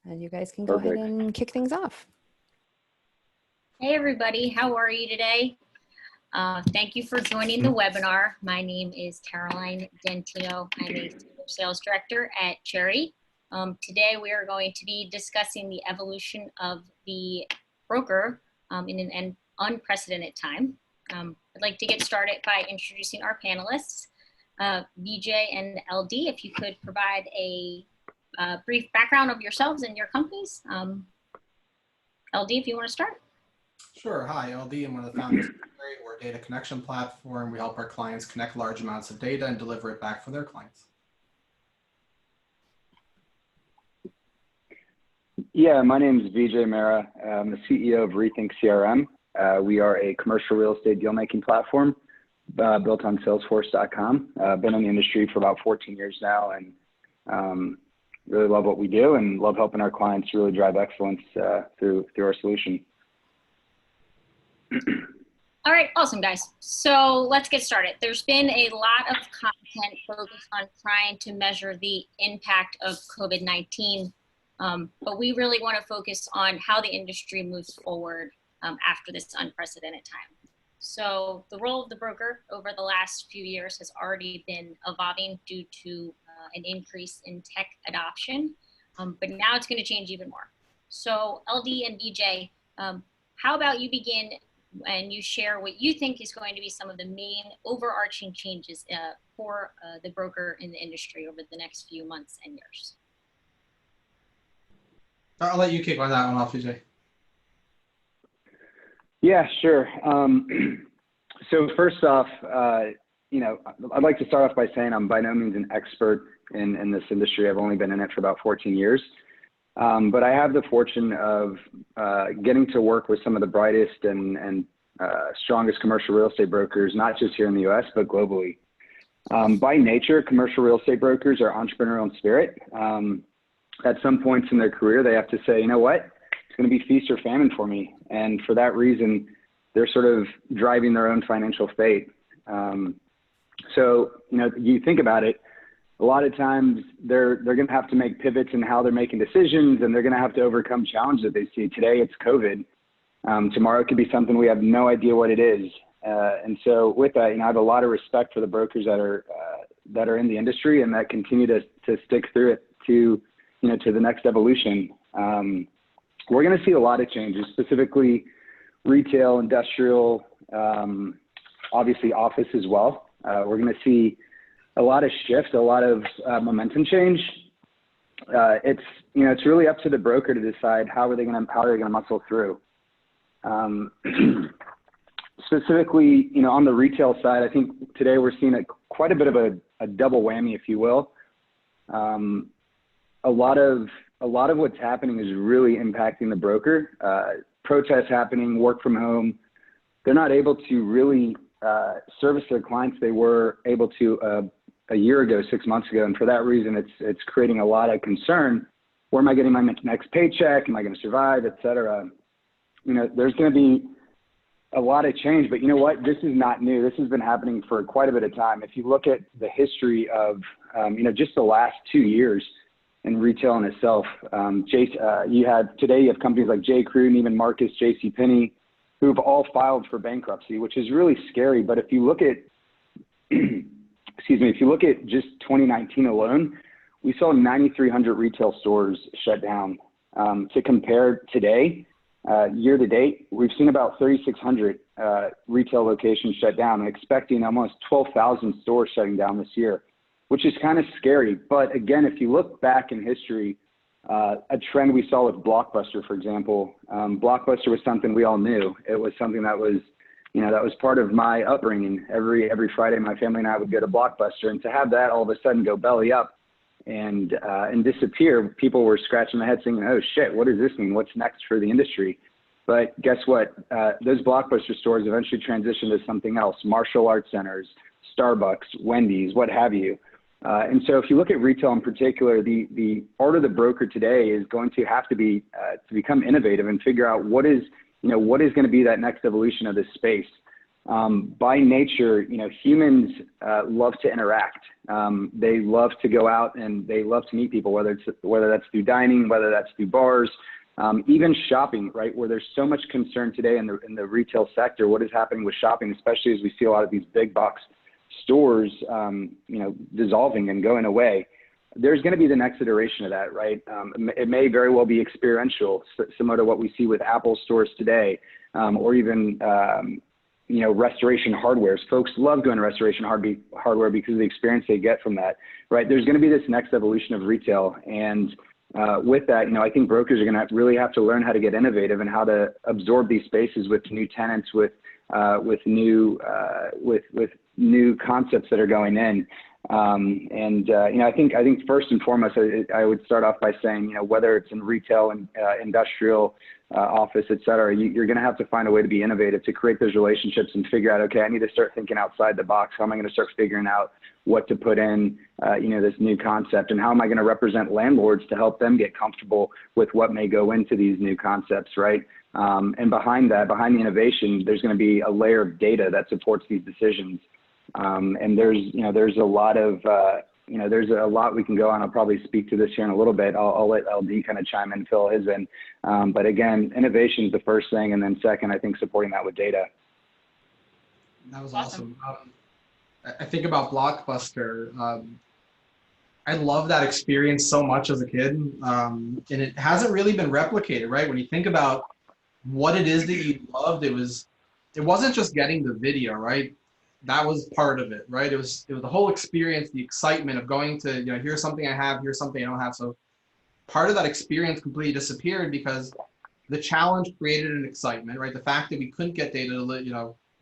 and you guys can go ahead and kick things off. Hey everybody, how are you today? Thank you for joining the webinar. My name is Caroline Dentino. I'm a sales director at Cherre. Today we are going to be discussing the evolution of the broker in an unprecedented time. I'd like to get started by introducing our panelists. VJ and LD, if you could provide a brief background of yourselves and your companies. LD, if you want to start. Sure. Hi, LD. I'm one of the founders of Cherre. We're a data connection platform. We help our clients connect large amounts of data and deliver it back for their clients. Yeah, my name is VJ Mera. I'm the CEO of Rethink CRM. We are a commercial real estate deal-making platform built on Salesforce.com. Been in the industry for about 14 years now, and really love what we do and love helping our clients really drive excellence through our solution. All right, awesome guys. So let's get started. There's been a lot of content focused on trying to measure the impact of COVID-19, but we really want to focus on how the industry moves forward after this unprecedented time. So the role of the broker over the last few years has already been evolving due to an increase in tech adoption, but now it's going to change even more. So LD and VJ, how about you begin and you share what you think is going to be some of the main overarching changes for the broker in the industry over the next few months and years? I'll let you kick on that one off, VJ. Yeah, sure. So first off, you know, I'd like to start off by saying I'm by no means an expert in this industry. I've only been in it for about 14 years. But I have the fortune of getting to work with some of the brightest and strongest commercial real estate brokers, not just here in the US, but globally. By nature, commercial real estate brokers are entrepreneurial in spirit. At some points in their career, they have to say, you know what? It's going to be feast or famine for me. And for that reason, they're sort of driving their own financial fate. So, you know, you think about it, a lot of times they're going to have to make pivots in how they're making decisions, and they're going to have to overcome challenges that they see. Today it's COVID. Tomorrow it could be something we have no idea what it is. And so with that, you know, I have a lot of respect for the brokers that are in the industry and that continue to stick through it to, you know, to the next evolution. We're going to see a lot of changes, specifically retail, industrial, obviously office as well. We're going to see a lot of shifts, a lot of momentum change. It's, you know, it's really up to the broker to decide how they're going to muscle through. Specifically, you know, on the retail side, I think today we're seeing quite a bit of a double whammy, if you will. A lot of what's happening is really impacting the broker. Protests happening, work from home. They're not able to really service their clients they were able to a year ago, 6 months ago. And for that reason, it's creating a lot of concern. Where am I getting my next paycheck? Am I going to survive, et cetera? You know, there's going to be a lot of change, but you know what? This is not new. This has been happening for quite a bit of time. If you look at the history of, you know, just the last 2 years in retail in itself, you have companies like J.Crew, Neiman Marcus, JCPenney, who've all filed for bankruptcy, which is really scary. But if you look at, excuse me, if you look at just 2019 alone, we saw 9,300 retail stores shut down. To compare today, year to date, we've seen about 3,600 retail locations shut down, and expecting almost 12,000 stores shutting down this year, which is kind of scary. But again, if you look back in history, a trend we saw with Blockbuster, for example, Blockbuster was something we all knew. It was something that was, you know, that was part of my upbringing. Every Friday, my family and I would go to Blockbuster, and to have that all of a sudden go belly up and disappear, people were scratching their heads saying, oh shit, what does this mean? What's next for the industry? But guess what? Those Blockbuster stores eventually transitioned to something else: martial arts centers, Starbucks, Wendy's, what have you. And so if you look at retail in particular, the art of the broker today is going to have to be to become innovative and figure out what is going to be that next evolution of this space. By nature, humans love to interact. They love to go out and they love to meet people, whether that's through dining, whether that's through bars, even shopping, right? Where there's so much concern today in the retail sector. What is happening with shopping, especially as we see a lot of these big box stores, dissolving and going away. There's going to be the next iteration of that, right? It may very well be experiential, similar to what we see with Apple stores today, or even restoration hardwares. Folks love going to restoration hardware because of the experience they get from that, right? There's going to be this next evolution of retail, and with that, I think brokers are going to really have to learn how to get innovative and how to absorb these spaces with new tenants, with new concepts that are going in. I think first and foremost, I would start off by saying, whether it's in retail and industrial, office, et cetera, you're going to have to find a way to be innovative, to create those relationships and figure out, okay, I need to start thinking outside the box. How am I going to start figuring out what to put in, this new concept, and how am I going to represent landlords to help them get comfortable with what may go into these new concepts, right? And behind that, behind the innovation, there's going to be a layer of data that supports these decisions. And there's a lot of, there's a lot we can go on. I'll probably speak to this here in a little bit. I'll let LD kind of chime in, fill his in. But again, innovation is the first thing. And then second, I think supporting that with data. That was awesome. I think about Blockbuster. I love that experience so much as a kid. And it hasn't really been replicated, right? When you think about what it is that you loved, it wasn't just getting the video, right? That was part of it, right? It was the whole experience, the excitement of going to, here's something I have, here's something I don't have. So part of that experience completely disappeared because the challenge created an excitement, right? The fact that we couldn't get data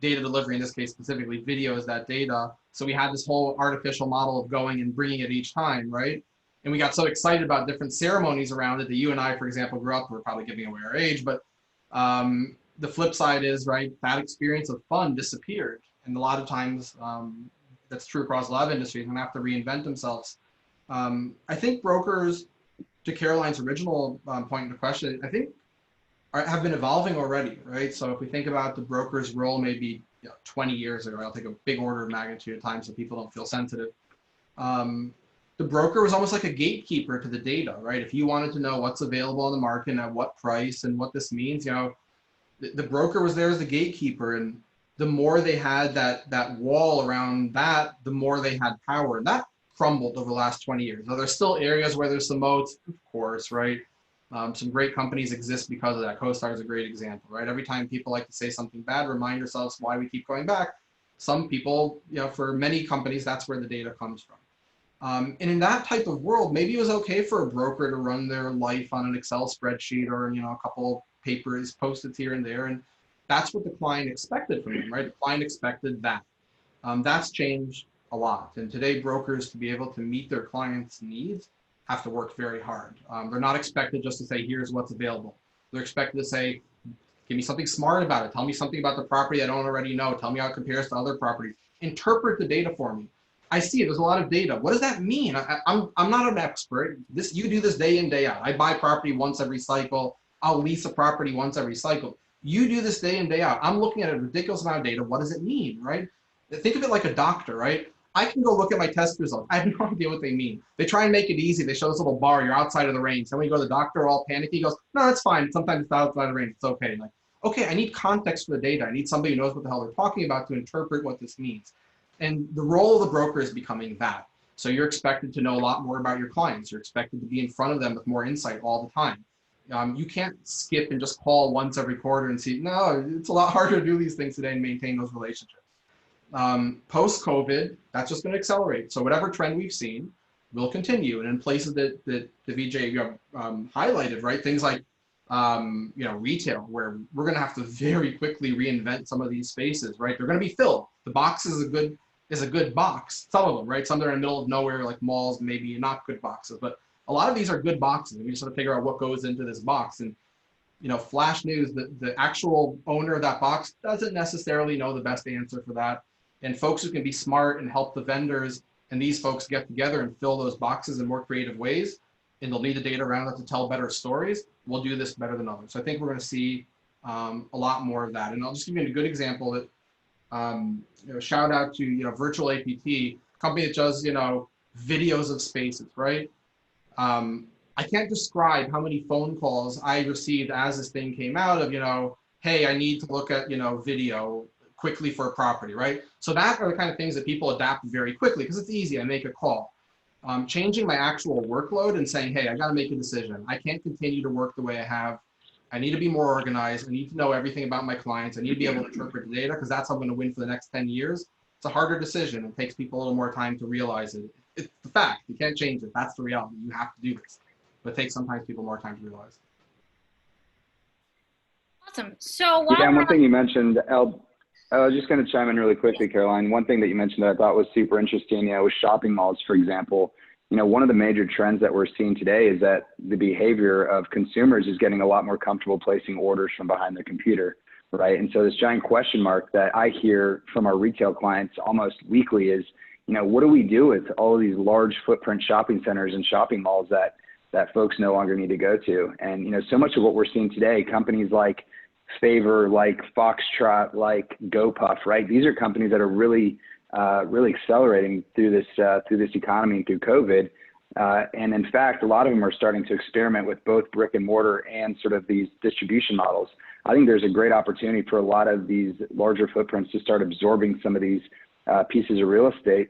delivery, in this case specifically, video is that data. So we had this whole artificial model of going and bringing it each time, right? And we got so excited about different ceremonies around it that you and I, for example, grew up, we're probably giving away our age, but the flip side is, right, that experience of fun disappeared. And a lot of times, that's true across a lot of industries, and have to reinvent themselves. I think brokers, to Caroline's original point in the question, I think have been evolving already, right? So if we think about the broker's role maybe 20 years ago, I'll take a big order of magnitude at times so people don't feel sensitive. The broker was almost like a gatekeeper to the data, right? If you wanted to know what's available on the market and at what price and what this means, the broker was there as the gatekeeper, and the more they had that wall around that, the more they had power. And that crumbled over the last 20 years. Now, there's still areas where there's some moats, of course, right? Some great companies exist because of that. CoStar is a great example, right? Every time people like to say something bad, remind yourselves why we keep going back. Some people, for many companies, that's where the data comes from. And in that type of world, maybe it was okay for a broker to run their life on an Excel spreadsheet or, a couple papers, Post-its here and there. And that's what the client expected from them, right? The client expected that. That's changed a lot. And today, brokers, to be able to meet their clients' needs, have to work very hard. They're not expected just to say, here's what's available. They're expected to say, give me something smart about it. Tell me something about the property I don't already know. Tell me how it compares to other properties. Interpret the data for me. I see there's a lot of data. What does that mean? I'm not an expert. You do this day in, day out. I buy property once every cycle. I'll lease a property once every cycle. You do this day in, day out. I'm looking at a ridiculous amount of data. What does it mean, right? Think of it like a doctor, right? I can go look at my test results. I have no idea what they mean. They try and make it easy. They show this little bar, you're outside of the range. Then when you go to the doctor, all panicky, he goes, no, that's fine. Sometimes it's outside of the range. It's okay. Like, okay, I need context for the data. I need somebody who knows what the hell they're talking about to interpret what this means. And the role of the broker is becoming that. So you're expected to know a lot more about your clients. You're expected to be in front of them with more insight all the time. You can't skip and just call once every quarter and see, no, it's a lot harder to do these things today and maintain those relationships. Post-COVID, that's just going to accelerate. So whatever trend we've seen will continue. And in places that the VJ highlighted, right, things like retail, where we're going to have to very quickly reinvent some of these spaces, right? They're going to be filled. The box is a good box. Some of them, right? Some that are in the middle of nowhere, like malls, maybe not good boxes, but a lot of these are good boxes. We just have to figure out what goes into this box. And flash news, the actual owner of that box doesn't necessarily know the best answer for that. And folks who can be smart and help the vendors and these folks get together and fill those boxes in more creative ways, and they'll need the data around it to tell better stories, we'll do this better than others. So I think we're going to see a lot more of that. And I'll just give you a good example that Shout out to, Virtual APT, company that does, videos of spaces, right? I can't describe how many phone calls I received as this thing came out of, hey, I need to look at, video quickly for a property, right? So that are the kind of things that people adapt very quickly because it's easy. I make a call. Changing my actual workload and saying, hey, I got to make a decision. I can't continue to work the way I have. I need to be more organized. I need to know everything about my clients. I need to be able to interpret the data because that's how I'm going to win for the next 10 years. It's a harder decision. It takes people a little more time to realize it. It's the fact. You can't change it. That's the reality. You have to do this. But it takes sometimes people more time to realize. Awesome. So yeah, and one thing you mentioned, I was just going to chime in really quickly, Caroline. One thing that you mentioned that I thought was super interesting, with shopping malls, for example. One of the major trends that we're seeing today is that the behavior of consumers is getting a lot more comfortable placing orders from behind their computer, right? And so this giant question mark that I hear from our retail clients almost weekly is, what do we do with all of these large footprint shopping centers and shopping malls that folks no longer need to go to? And, so much of what we're seeing today, companies like Favor, like Foxtrot, like GoPuff, right? These are companies that are really accelerating through this economy and through COVID. And in fact, a lot of them are starting to experiment with both brick and mortar and sort of these distribution models. I think there's a great opportunity for a lot of these larger footprints to start absorbing some of these pieces of real estate,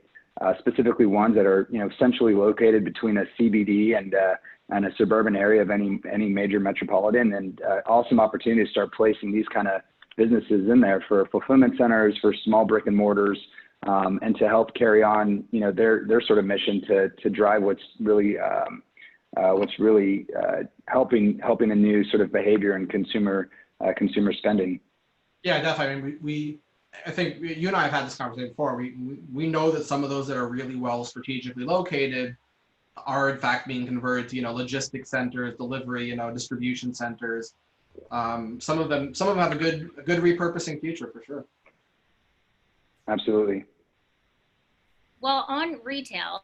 specifically ones that are, centrally located between a CBD and a suburban area of any major metropolitan, and awesome opportunity to start placing these kind of businesses in there for fulfillment centers, for small brick and mortars, and to help carry on, their sort of mission to drive what's really helping a new sort of behavior in consumer spending. Yeah, definitely. I think you and I have had this conversation before. We know that some of those that are really well strategically located are in fact being converted to, logistics centers, delivery, distribution centers. Some of them have a good repurposing future for sure. Absolutely. Well, on retail,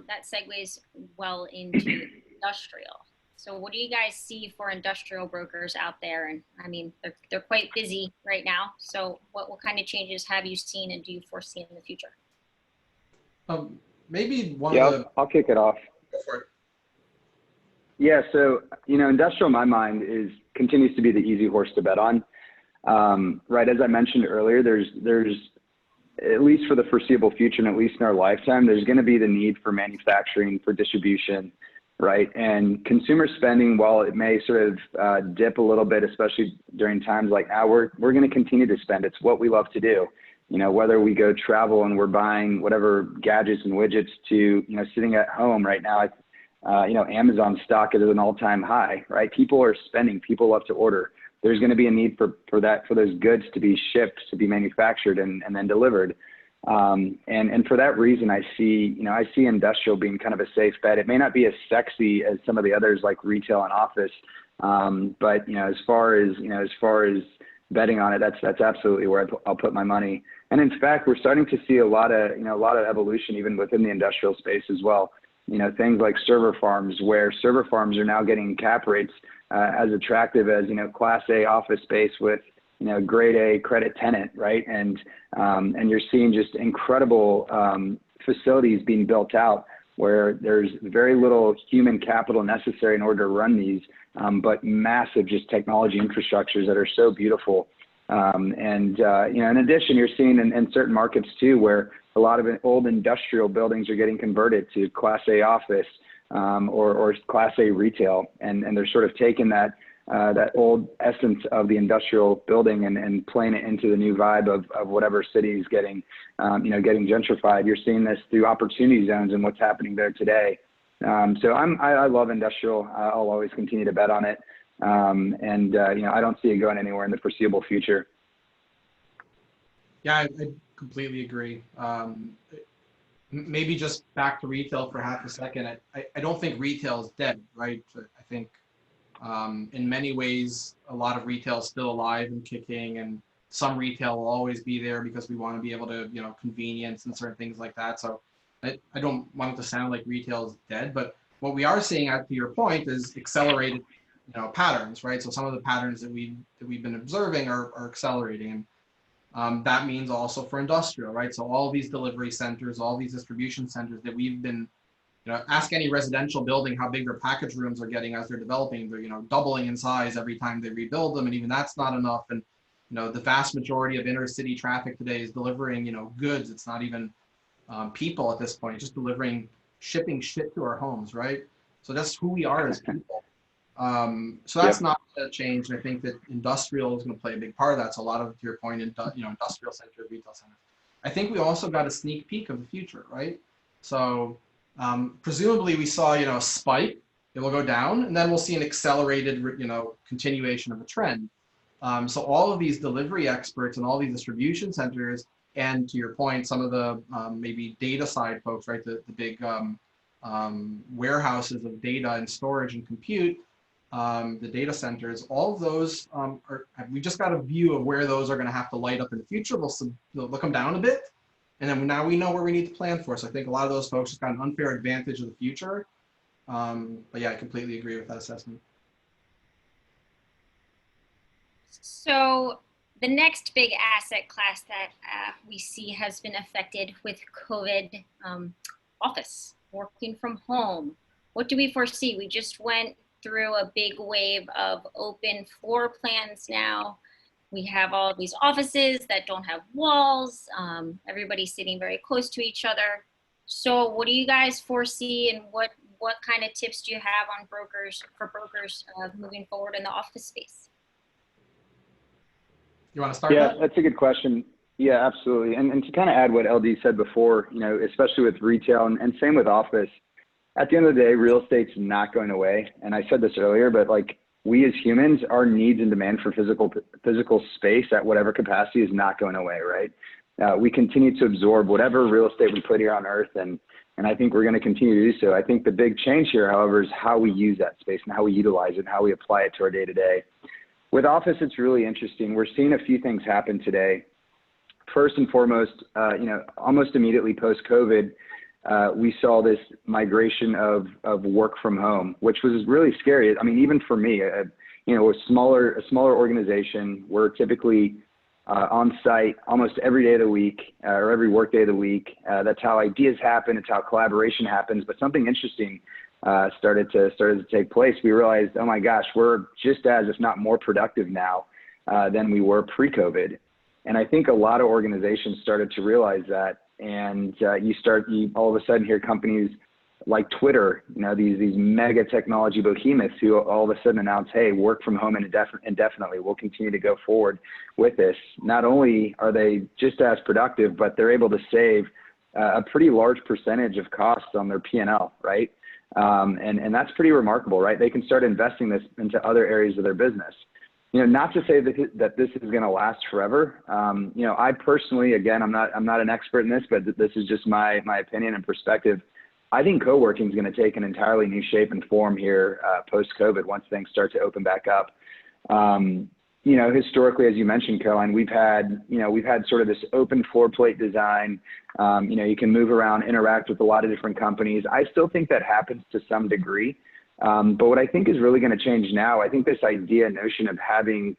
that segues well into industrial. So what do you guys see for industrial brokers out there? And I mean, they're quite busy right now. So what kind of changes have you seen and do you foresee in the future? Maybe one of the... I'll kick it off. Go for it. Yeah, so, industrial in my mind continues to be the easy horse to bet on. Right, as I mentioned earlier, there's at least for the foreseeable future, and at least in our lifetime, there's going to be the need for manufacturing, for distribution, right? And consumer spending, while it may sort of dip a little bit, especially during times like now, we're going to continue to spend. It's what we love to do. Whether we go travel and we're buying whatever gadgets and widgets to, sitting at home right now, Amazon stock is at an all-time high, right? People are spending, people love to order. There's going to be a need for those goods to be shipped, to be manufactured and then delivered. And for that reason, I see industrial being kind of a safe bet. It may not be as sexy as some of the others like retail and office. But as far as betting on it, that's absolutely where I'll put my money. And in fact, we're starting to see a lot of evolution even within the industrial space as well. Things like server farms, where server farms are now getting cap rates as attractive as, Class A office space with, grade A credit tenant, right? And you're seeing just incredible facilities being built out where there's very little human capital necessary in order to run these, but massive just technology infrastructures that are so beautiful. In addition, you're seeing in certain markets too, where a lot of old industrial buildings are getting converted to Class A office or Class A retail, and they're sort of taking that old essence of the industrial building and playing it into the new vibe of whatever city is getting gentrified. You're seeing this through opportunity zones and what's happening there today. So I love industrial. I'll always continue to bet on it. I don't see it going anywhere in the foreseeable future. Yeah, I completely agree. Maybe just back to retail for half a second. I don't think retail is dead, right? I think in many ways, a lot of retail is still alive and kicking, and some retail will always be there because we want to be able to, convenience and certain things like that. So I don't want it to sound like retail is dead, but what we are seeing, to your point, is accelerated patterns, right? So some of the patterns that we've been observing are accelerating. And That means also for industrial, right? So all these delivery centers, all these distribution centers that we've been, ask any residential building how big their package rooms are getting as they're developing. They're, doubling in size every time they rebuild them. And even that's not enough. And, the vast majority of inner city traffic today is delivering, goods. It's not even people at this point, just delivering, shipping shit to our homes, right? So that's who we are as people. So that's not going to change. And I think that industrial is going to play a big part of that. So a lot of, to your point, industrial centers, retail centers. I think we also got a sneak peek of the future, right? So presumably we saw, a spike, it will go down, and then we'll see an accelerated, continuation of the trend. So all of these delivery experts and all these distribution centers, and to your point, some of the maybe data side folks, right? The big warehouses of data and storage and compute, the data centers, all of those we just got a view of where those are going to have to light up in the future. They'll come down a bit. And then now we know where we need to plan for. So I think a lot of those folks just got an unfair advantage of the future. But yeah, I completely agree with that assessment. So the next big asset class that we see has been affected with COVID, office, working from home. What do we foresee? We just went through a big wave of open floor plans now. We have all of these offices that don't have walls. Everybody's sitting very close to each other. So what do you guys foresee, and what kind of tips do you have on brokers moving forward in the office space? You want to start? Yeah, that's a good question. Yeah, absolutely. And to kind of add what LD said before, especially with retail and same with office, at the end of the day, real estate's not going away. And I said this earlier, but like we as humans, our needs and demand for physical space at whatever capacity is not going away, right? We continue to absorb whatever real estate we put here on earth. And I think we're going to continue to do so. I think the big change here, however, is how we use that space and how we utilize it and how we apply it to our day-to-day. With office, it's really interesting. We're seeing a few things happen today. First and foremost, almost immediately post-COVID, we saw this migration of work from home, which was really scary. I mean, even for me, a smaller organization, we're typically on site almost every day of the week or every work day of the week. That's how ideas happen. It's how collaboration happens. But something interesting started to take place. We realized, oh my gosh, we're just as, if not more productive now than we were pre-COVID. And I think a lot of organizations started to realize that. And you all of a sudden hear companies like Twitter, these mega technology behemoths who all of a sudden announce, hey, work from home indefinitely. We'll continue to go forward with this. Not only are they just as productive, but they're able to save a pretty large percentage of costs on their P&L, right? And that's pretty remarkable, right? They can start investing this into other areas of their business. Not to say that this is going to last forever. I personally, again, I'm not an expert in this, but this is just my opinion and perspective. I think co-working is going to take an entirely new shape and form here post-COVID once things start to open back up. Historically, as you mentioned, Cohen, we've had sort of this open floor plate design. You can move around, interact with a lot of different companies. I still think that happens to some degree. But what I think is really going to change now, I think this notion of having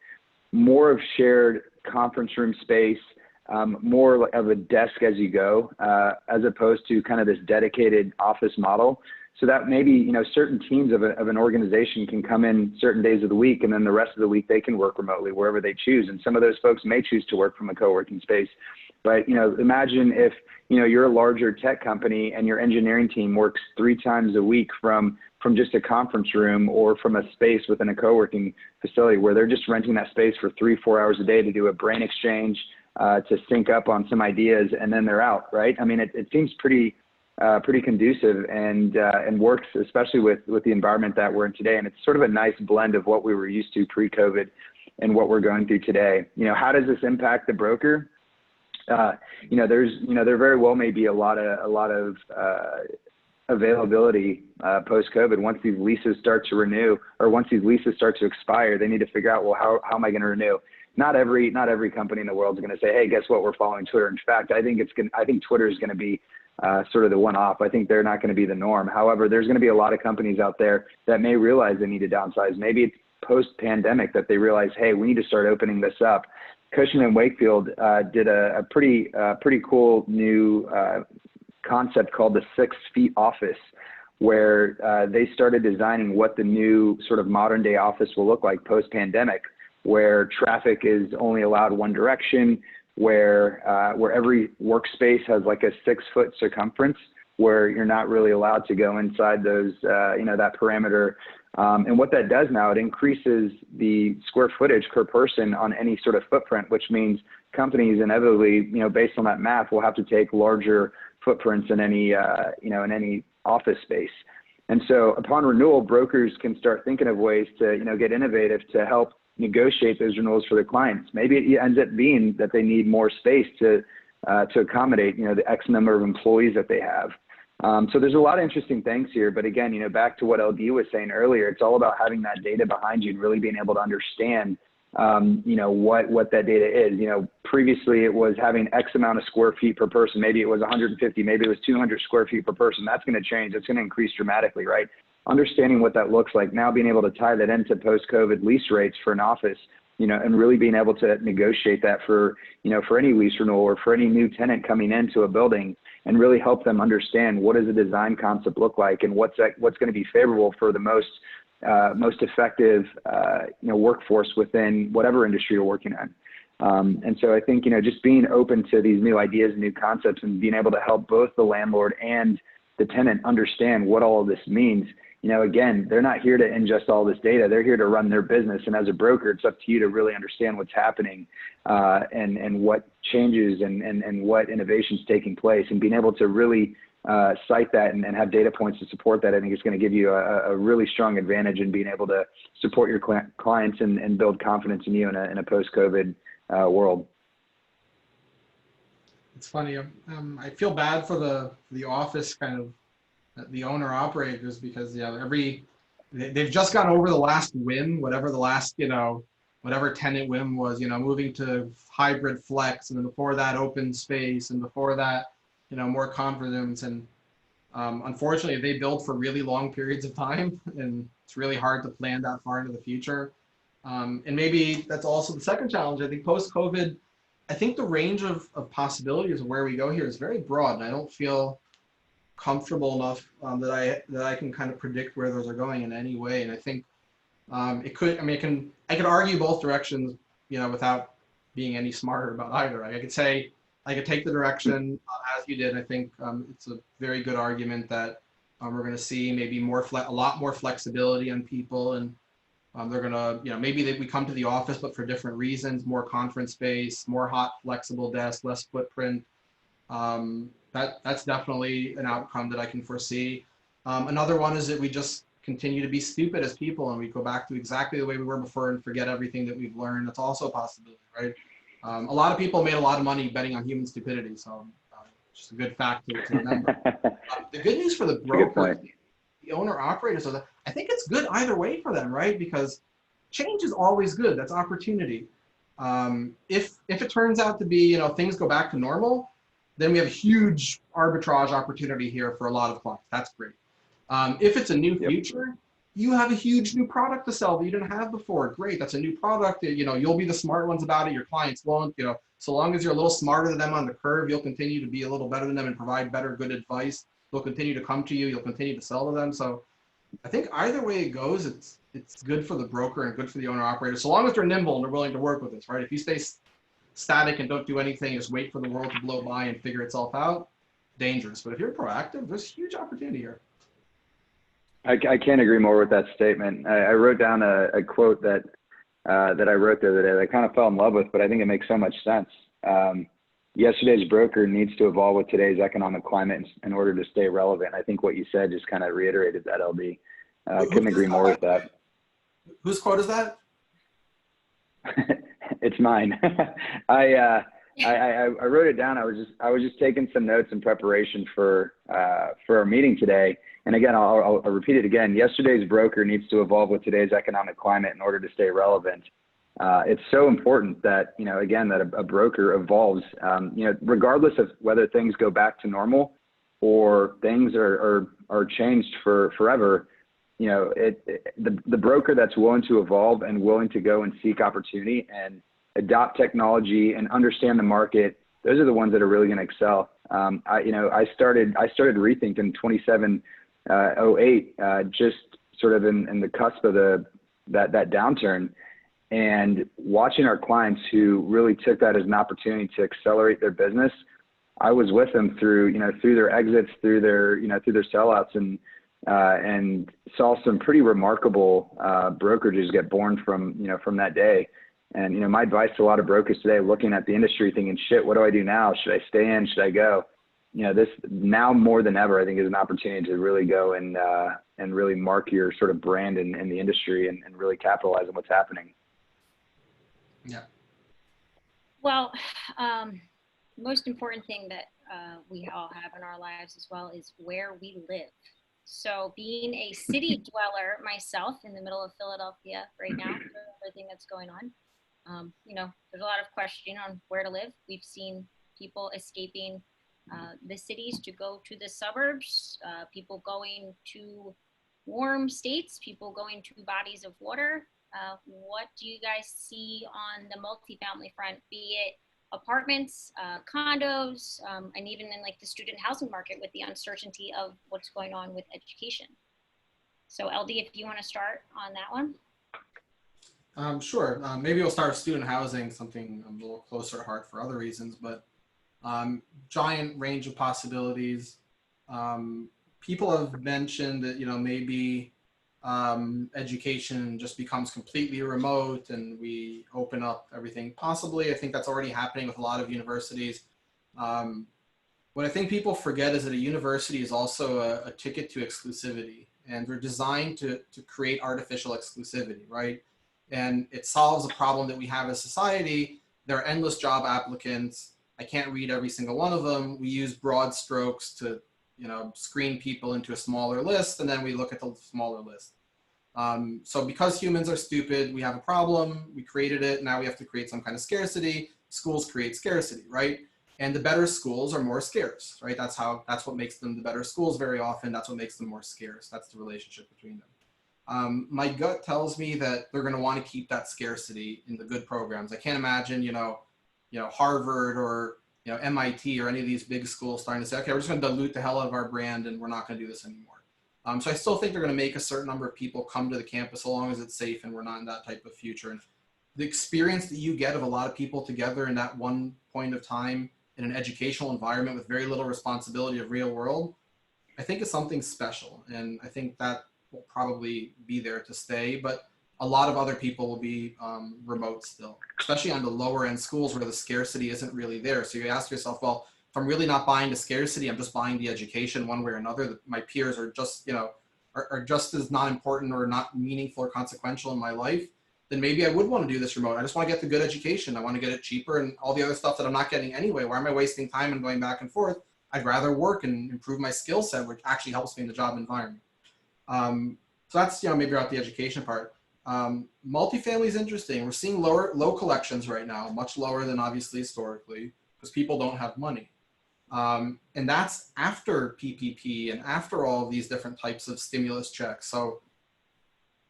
more of shared conference room space, more of a desk as you go, as opposed to kind of this dedicated office model. So that maybe, certain teams of an organization can come in certain days of the week, and then the rest of the week they can work remotely wherever they choose. And some of those folks may choose to work from a co-working space. But, imagine if, you're a larger tech company and your engineering team works 3 times a week from just a conference room or from a space within a co-working facility where they're just renting that space for 3-4 hours a day to do a brain exchange, to sync up on some ideas, and then they're out, right? I mean, it seems pretty conducive and works, especially with the environment that we're in today. And it's sort of a nice blend of what we were used to pre-COVID and what we're going through today. How does this impact the broker? There very well may be a lot of availability post-COVID. Once these leases start to renew, or once these leases start to expire, they need to figure out, well, how am I going to renew? Not every company in the world is going to say, hey, guess what? We're following Twitter. In fact, I think Twitter is going to be sort of the one-off. I think they're not going to be the norm. However, there's going to be a lot of companies out there that may realize they need to downsize. Maybe it's post-pandemic that they realize, hey, we need to start opening this up. Cushman & Wakefield did a pretty cool new concept called the 6 feet office, where they started designing what the new sort of modern day office will look like post-pandemic, where traffic is only allowed one direction, where every workspace has like a 6-foot circumference, where you're not really allowed to go inside those, that parameter. And what that does now, it increases the square footage per person on any sort of footprint, which means companies inevitably, based on that math, will have to take larger footprints in any, in any office space. And so upon renewal, brokers can start thinking of ways to, get innovative to help negotiate those renewals for their clients. Maybe it ends up being that they need more space to accommodate, the X number of employees that they have. So there's a lot of interesting things here, but again, back to what LD was saying earlier, it's all about having that data behind you and really being able to understand, what that data is. Previously it was having X amount of square feet per person. Maybe it was 150, maybe it was 200 square feet per person. That's going to change. It's going to increase dramatically, right? Understanding what that looks like now, being able to tie that into post-COVID lease rates for an office, and really being able to negotiate that for, for any lease renewal or for any new tenant coming into a building, and really help them understand what does a design concept look like and what's going to be favorable for the most effective, workforce within whatever industry you're working in. And so I think, just being open to these new ideas and new concepts and being able to help both the landlord and the tenant understand what all of this means. Again, they're not here to ingest all this data. They're here to run their business. And as a broker, it's up to you to really understand what's happening and what changes and what innovations taking place, and being able to really cite that and have data points to support that. I think it's going to give you a really strong advantage in being able to support your clients and build confidence in you in a post-COVID world. It's funny. I feel bad for the office kind of the owner operators, because they've just got over the last whim, whatever the last whatever tenant whim was, moving to hybrid flex, and then before that open space, and before that more confidence. And unfortunately they build for really long periods of time, and it's really hard to plan that far into the future. And maybe that's also the second challenge. I think post-COVID, I think the range of possibilities of where we go here is very broad, and I don't feel comfortable enough that I can kind of predict where those are going in any way. And I think it could, I could argue both directions, without being any smarter about either. Right? I could take the direction as you did. I think it's a very good argument that we're going to see maybe a lot more flexibility on people, and they're going to, maybe we come to the office, but for different reasons, more conference space, more hot, flexible desk, less footprint. That's definitely an outcome that I can foresee. Another one is that we just continue to be stupid as people, and we go back to exactly the way we were before and forget everything that we've learned. That's also a possibility, right? A lot of people made a lot of money betting on human stupidity, so just a good fact to remember. The good news for the broker, the owner operators, I think it's good either way for them, right? Because change is always good. That's opportunity. If it turns out to be, things go back to normal, then we have a huge arbitrage opportunity here for a lot of clients. That's great. If it's a new future, you have a huge new product to sell that you didn't have before. Great, that's a new product. You'll be the smart ones about it. Your clients won't. So long as you're a little smarter than them on the curve, you'll continue to be a little better than them and provide good advice. They'll continue to come to you. You'll continue to sell to them. So I think either way it goes, it's good for the broker and good for the owner operator, so long as they're nimble and they're willing to work with us, right? If you stay static and don't do anything, just wait for the world to blow by and figure itself out, dangerous. But if you're proactive, there's huge opportunity here. I can't agree more with that statement. I wrote down a quote that I wrote the other day that I kind of fell in love with, but I think it makes so much sense. Yesterday's broker needs to evolve with today's economic climate in order to stay relevant. I think what you said just kind of reiterated that, LB. I couldn't agree more with that. Whose quote is that? It's mine. I wrote it down. I was just taking some notes in preparation for our meeting today. And again, I'll repeat it again. Yesterday's broker needs to evolve with today's economic climate in order to stay relevant. It's so important that, again, that a broker evolves, regardless of whether things go back to normal or things are changed forever. The broker that's willing to evolve and willing to go and seek opportunity and adopt technology and understand the market, those are the ones that are really going to excel. I started Rethink in 2008, just sort of in the cusp of that downturn, and watching our clients who really took that as an opportunity to accelerate their business. I was with them through their exits, through their sellouts, and saw some pretty remarkable brokerages get born from that day. And, my advice to a lot of brokers today, looking at the industry thinking, shit, what do I do now? Should I stay in? Should I go? This now more than ever, I think, is an opportunity to really go and really mark your sort of brand in the industry and really capitalize on what's happening. Yeah. Well, most important thing that we all have in our lives as well is where we live. So being a city dweller myself in the middle of Philadelphia right now, for everything that's going on, there's a lot of questioning on where to live. We've seen people escaping the cities to go to the suburbs, people going to warm states, people going to bodies of water. What do you guys see on the multifamily front, be it apartments, condos, and even in like the student housing market with the uncertainty of what's going on with education? So LD, if you want to start on that one. Sure. Maybe we'll start with student housing, something a little closer to heart for other reasons, but giant range of possibilities. People have mentioned that, maybe education just becomes completely remote and we open up everything. Possibly, I think that's already happening with a lot of universities. What I think people forget is that a university is also a ticket to exclusivity, and they're designed to create artificial exclusivity, right? And it solves a problem that we have as society. There are endless job applicants. I can't read every single one of them. We use broad strokes to screen people into a smaller list, and then we look at the smaller list. So because humans are stupid, we have a problem, we created it, now we have to create some kind of scarcity. Schools create scarcity, right? And the better schools are more scarce, right? That's what makes them the better schools very often. That's what makes them more scarce. That's the relationship between them. My gut tells me that they're going to want to keep that scarcity in the good programs. I can't imagine, Harvard or MIT or any of these big schools starting to say, okay, we're just going to dilute the hell out of our brand and we're not going to do this anymore. So I still think they're going to make a certain number of people come to the campus so long as it's safe and we're not in that type of future. And the experience that you get of a lot of people together in that one point of time in an educational environment with very little responsibility of real world, I think is something special. And I think that will probably be there to stay, but a lot of other people will be remote still, especially on the lower end schools where the scarcity isn't really there. So you ask yourself, well, if I'm really not buying the scarcity, I'm just buying the education one way or another, my peers are just, are just as not important or not meaningful or consequential in my life, then maybe I would want to do this remote. I just want to get the good education. I want to get it cheaper, and all the other stuff that I'm not getting anyway. Why am I wasting time and going back and forth? I'd rather work and improve my skill set, which actually helps me in the job environment. So that's, maybe about the education part. Multifamily is interesting. We're seeing low collections right now, much lower than obviously historically, because people don't have money. And that's after PPP and after all of these different types of stimulus checks. So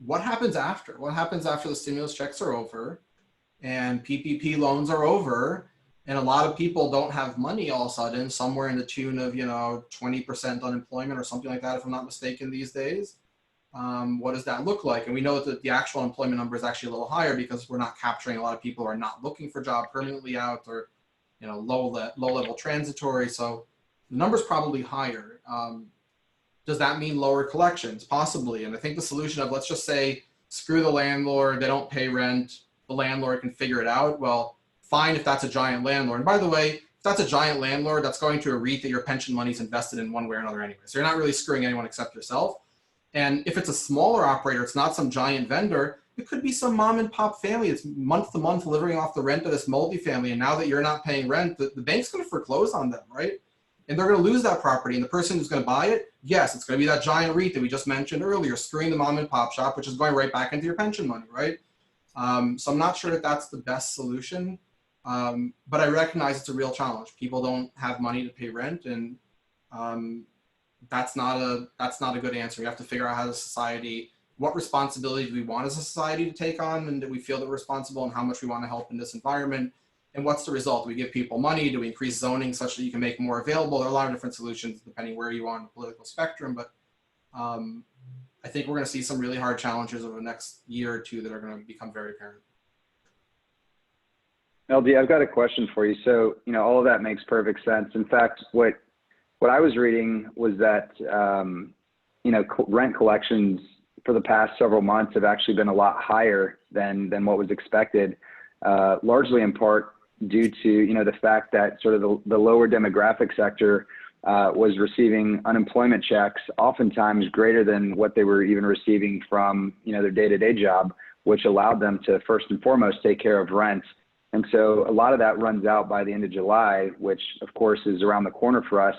what happens after? What happens after the stimulus checks are over and PPP loans are over and a lot of people don't have money all of a sudden, somewhere in the tune of, 20% unemployment or something like that, if I'm not mistaken these days? What does that look like? And we know that the actual employment number is actually a little higher because we're not capturing a lot of people who are not looking for a job permanently out or, low level transitory. So the number's probably higher. Does that mean lower collections? Possibly. And I think the solution of, let's just say, screw the landlord, they don't pay rent, the landlord can figure it out. Well, fine if that's a giant landlord. And by the way, if that's a giant landlord, that's going to a REIT that your pension money is invested in one way or another anyway. So you're not really screwing anyone except yourself. And if it's a smaller operator, it's not some giant vendor, it could be some mom and pop family. It's month to month living off the rent of this multifamily. And now that you're not paying rent, the bank's going to foreclose on them, right? And they're going to lose that property. And the person who's going to buy it, yes, it's going to be that giant REIT that we just mentioned earlier, screwing the mom and pop shop, which is going right back into your pension money, right? So I'm not sure that that's the best solution, but I recognize it's a real challenge. People don't have money to pay rent, and that's not a good answer. We have to figure out how the society what responsibility do we want as a society to take on, and do we feel that we're responsible, and how much we want to help in this environment, and what's the result? Do we give people money? Do we increase zoning such that you can make more available? There are a lot of different solutions depending where you are on the political spectrum, but I think we're going to see some really hard challenges over the next year or two that are going to become very apparent. LD, I've got a question for you. So, all of that makes perfect sense. In fact, what I was reading was that, rent collections for the past several months have actually been a lot higher than what was expected, largely in part due to, the fact that sort of the lower demographic sector was receiving unemployment checks, oftentimes greater than what they were even receiving from, their day-to-day job, which allowed them to first and foremost take care of rent. And so a lot of that runs out by the end of July, which of course is around the corner for us,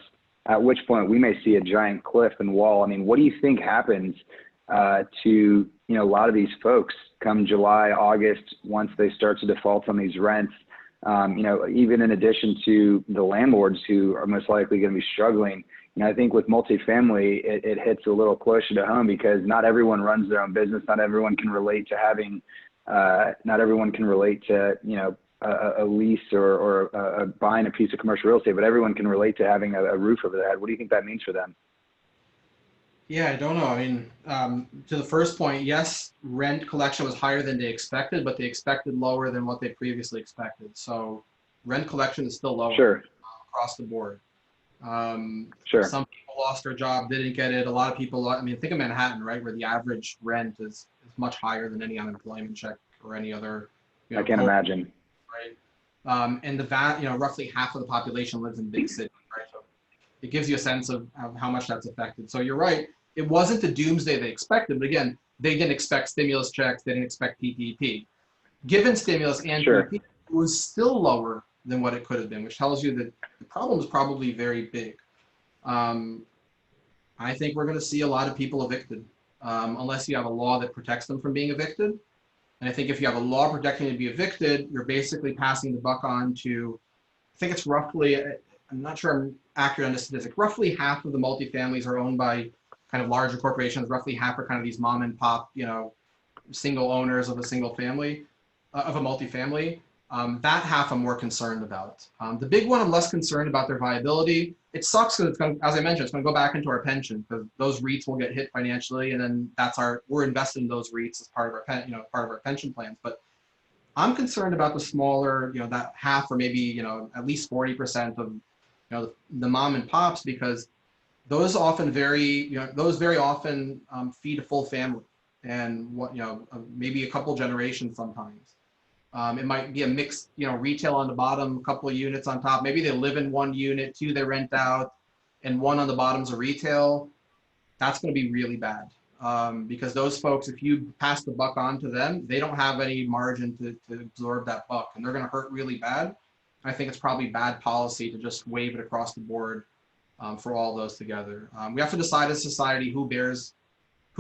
at which point we may see a giant cliff and wall. I mean, what do you think happens to, a lot of these folks come July, August, once they start to default on these rents? Even in addition to the landlords who are most likely going to be struggling, I think with multifamily, it hits a little closer to home because not everyone runs their own business. Not everyone can relate to having, a lease or buying a piece of commercial real estate, but everyone can relate to having a roof over their head. What do you think that means for them? Yeah, I don't know. I mean, to the first point, yes, rent collection was higher than they expected, but they expected lower than what they previously expected. So rent collection is still lower across the board. Sure. Some people lost their job, didn't get it. A lot of people, think of Manhattan, right, where the average rent is much higher than any unemployment check or any other. I can't imagine. Right. And roughly half of the population lives in big cities, right? So it gives you a sense of how much that's affected. So you're right. It wasn't the doomsday they expected, but again, they didn't expect stimulus checks. They didn't expect PPP. Given stimulus and PPP, it was still lower than what it could have been, which tells you that the problem is probably very big. I think we're going to see a lot of people evicted unless you have a law that protects them from being evicted. And I think if you have a law protecting you to be evicted, you're basically passing the buck on to, I think it's roughly, I'm not sure I'm accurate on this statistic, roughly half of the multifamilies are owned by kind of larger corporations, roughly half are kind of these mom and pop, single owners of a single family, of a multifamily. That half I'm more concerned about. The big one I'm less concerned about their viability. It sucks because it's going to, as I mentioned, it's going to go back into our pension because those REITs will get hit financially, and then we're invested in those REITs as part of our pension plans. But I'm concerned about the smaller, that half or maybe at least 40% of the mom and pops, because those very often feed a full family and maybe a couple generations sometimes. It might be a mixed, retail on the bottom, a couple of units on top. Maybe they live in one unit, two they rent out, and one on the bottom's a retail. That's going to be really bad because those folks, if you pass the buck on to them, they don't have any margin to absorb that buck, and they're going to hurt really bad. I think it's probably bad policy to just wave it across the board for all those together. We have to decide as a society who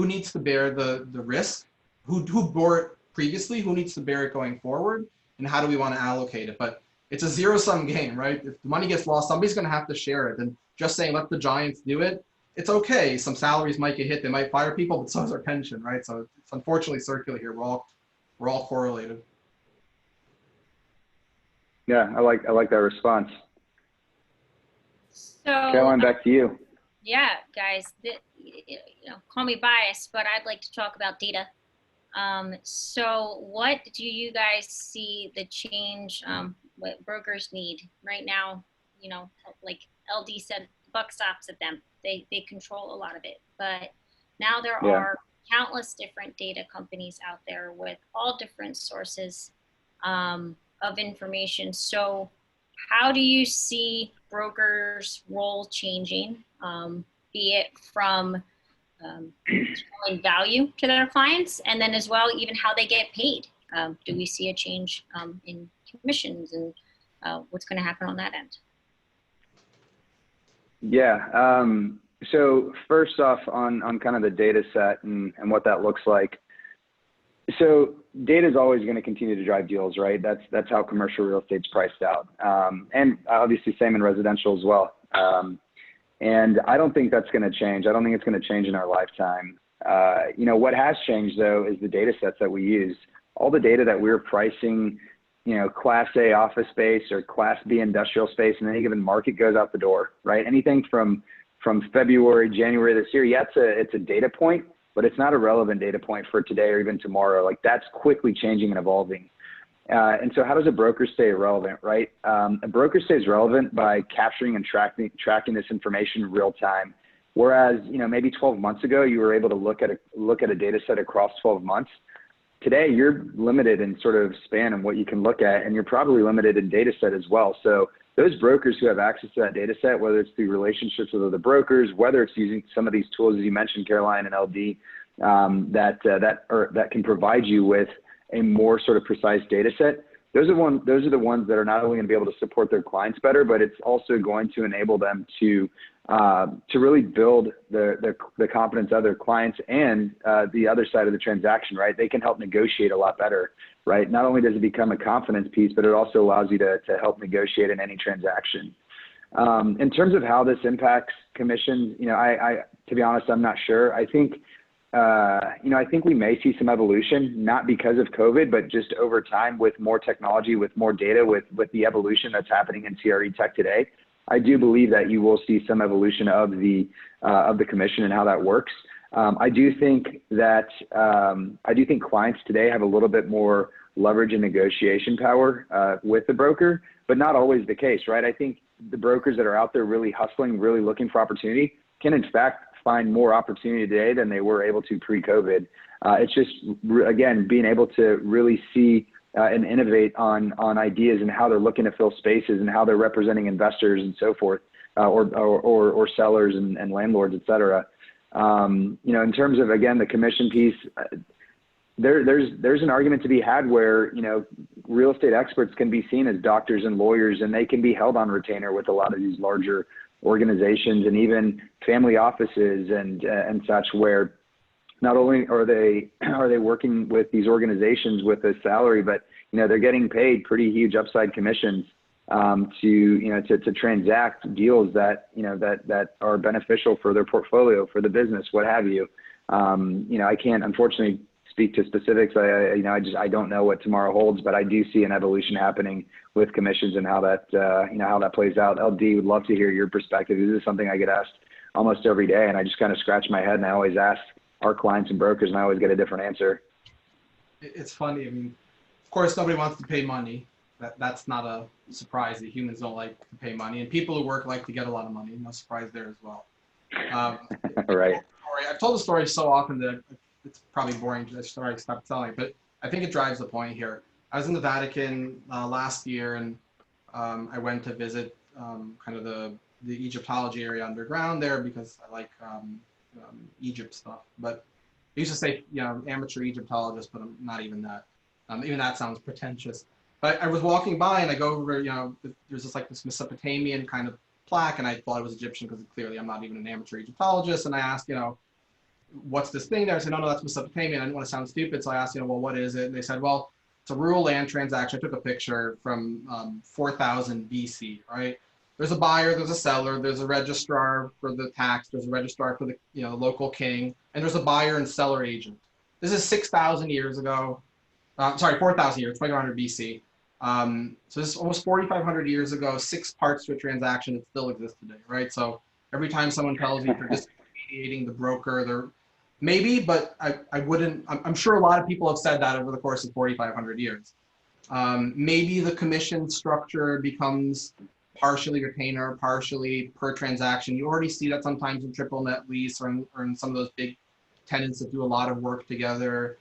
needs to bear the risk, who bore it previously, who needs to bear it going forward, and how do we want to allocate it. But it's a zero-sum game, right? If the money gets lost, somebody's going to have to share it. And just saying, let the giants do it, it's okay. Some salaries might get hit. They might fire people, but so is our pension, right? So it's unfortunately circular here. We're all correlated. Yeah, I like that response. So Caroline, back to you. Yeah, guys, call me biased, but I'd like to talk about data. So what do you guys see the change, what brokers need right now? Like LD said, the buck stops at them. They control a lot of it, but now there are countless different data companies out there with all different sources of information. So how do you see brokers' role changing, be it from showing value to their clients, and then as well, even how they get paid? Do we see a change in commissions, and what's going to happen on that end? Yeah. So first off, on kind of the data set and what that looks like. So data is always going to continue to drive deals, right? That's how commercial real estate's priced out, and obviously same in residential as well. And I don't think that's going to change. I don't think it's going to change in our lifetime. You know, what has changed though is the data sets that we use. All the data that we're pricing, you know, Class A office space or Class B industrial space in any given market goes out the door, right? Anything from February, January this year, yeah, it's a data point, but it's not a relevant data point for today or even tomorrow. Like, that's quickly changing and evolving. And so how does a broker stay relevant, right? A broker stays relevant by capturing and tracking this information real time. Whereas, you know, maybe 12 months ago, you were able to look at a data set across 12 months. Today, you're limited in sort of span and what you can look at, and you're probably limited in data set as well. So those brokers who have access to that data set, whether it's through relationships with other brokers, whether it's using some of these tools, as you mentioned, Caroline and LD, that can provide you with a more sort of precise data set, those are the ones that are not only going to be able to support their clients better, but it's also going to enable them to really build the confidence of their clients and the other side of the transaction, right? They can help negotiate a lot better, right? Not only does it become a confidence piece, but it also allows you to help negotiate in any transaction. In terms of how this impacts commissions, you know, I to be honest, I'm not sure. I think, you know, I think we may see some evolution, not because of COVID, but just over time with more technology, with more data, with the evolution that's happening in CRE tech today. I do believe that you will see some evolution of the commission and how that works. I do think clients today have a little bit more leverage and negotiation power with the broker, but not always the case, right? I think the brokers that are out there really hustling, really looking for opportunity can in fact find more opportunity today than they were able to pre-COVID. It's just, again, being able to really see and innovate on ideas and how they're looking to fill spaces and how they're representing investors and so forth, or sellers and landlords, et cetera. You know, in terms of, again, the commission piece, there's an argument to be had where, you know, real estate experts can be seen as doctors and lawyers, and they can be held on retainer with a lot of these larger organizations and even family offices and such, where not only are they working with these organizations with a salary, but, you know, they're getting paid pretty huge upside commissions to transact deals that, you know, that are beneficial for their portfolio, for the business, what have you. You know, I can't unfortunately speak to specifics. I don't know what tomorrow holds, but I do see an evolution happening with commissions and how that plays out. LD, would love to hear your perspective. This is something I get asked almost every day, and I just kind of scratch my head, and I always ask our clients and brokers, and I always get a different answer. It's funny. I mean, of course, nobody wants to pay money. That's not a surprise. The humans don't like to pay money, and people who work like to get a lot of money. No surprise there as well. Right. I've told the story so often that it's probably boring to stop telling, but I think it drives the point here. I was in the Vatican last year, and I went to visit kind of the Egyptology area underground there because I like Egypt stuff. But I used to say, you know, amateur Egyptologist, but I'm not even that. Even that sounds pretentious. But I was walking by and I go over, you know, there's this Mesopotamian kind of plaque, and I thought it was Egyptian because clearly I'm not even an amateur Egyptologist. And I asked, you know, what's this thing there? I said, no, that's Mesopotamian. I didn't want to sound stupid. So I asked, you know, well, what is it? And they said, well, it's a rural land transaction. I took a picture from 4000 BC, right? There's a buyer, there's a seller, there's a registrar for the tax, there's a registrar for the, you know, the local king, and there's a buyer and seller agent. This is 6,000 years ago. 4,000 years, 2100 BC. So this is almost 4,500 years ago, 6 parts to a transaction that still exists today, right? So every time someone tells you they're disintermediating the broker, they're maybe, but I wouldn't, I'm sure a lot of people have said that over the course of 4,500 years. Maybe the commission structure becomes partially retainer, partially per transaction. You already see that sometimes in triple net lease or in some of those big tenants that do a lot of work together.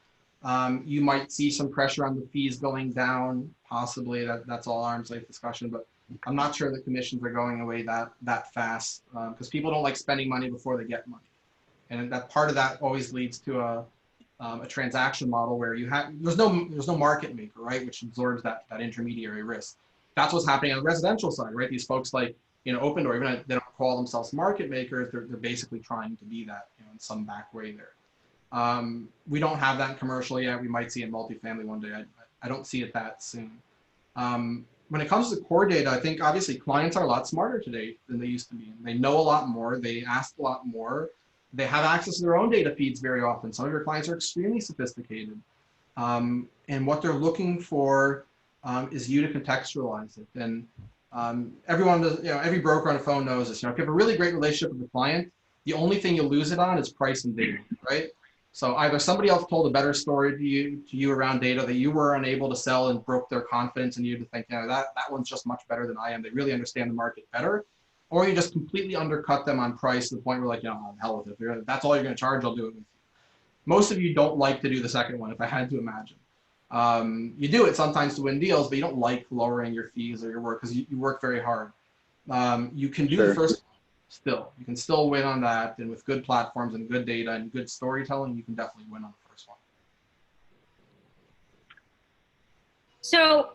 You might see some pressure on the fees going down, possibly. That's all arm's length discussion, but I'm not sure the commissions are going away that fast because people don't like spending money before they get money. And that part of that always leads to a transaction model where there's no market maker, right, which absorbs that intermediary risk. That's what's happening on the residential side, right? These folks like, you know, Open Door, even if they don't call themselves market makers, they're basically trying to be that, you know, in some back way there. We don't have that in commercial yet. We might see it in multifamily one day. I don't see it that soon. When it comes to core data, I think obviously clients are a lot smarter today than they used to be. They know a lot more. They ask a lot more. they have access to their own data feeds very often. Some of your clients are extremely sophisticated. And what they're looking for is you to contextualize it. And everyone does, every broker on the phone knows this. If you have a really great relationship with the client, the only thing you lose it on is price and data, right? So either somebody else told a better story to you around data that you were unable to sell and broke their confidence in you to think, that one's just much better than I am. They really understand the market better. Or you just completely undercut them on price to the point where like, hell with it. If that's all you're going to charge, I'll do it with you. Most of you don't like to do the second one, if I had to imagine. You do it sometimes to win deals, but you don't like lowering your fees or your work because you work very hard. You can do the first still. You can still win on that, and with good platforms and good data and good storytelling, you can definitely win on the first one. So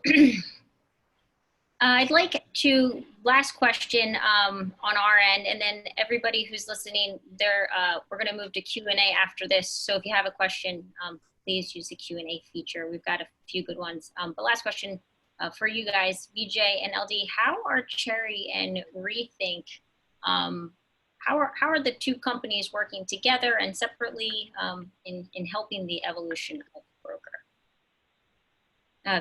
I'd like to, last question on our end, and then everybody who's listening, we're going to move to Q&A after this. So if you have a question, please use the Q&A feature. We've got a few good ones. But last question for you guys, VJ and LD, how are Cherre and Rethink, how are the two companies working together and separately in helping the evolution of the broker?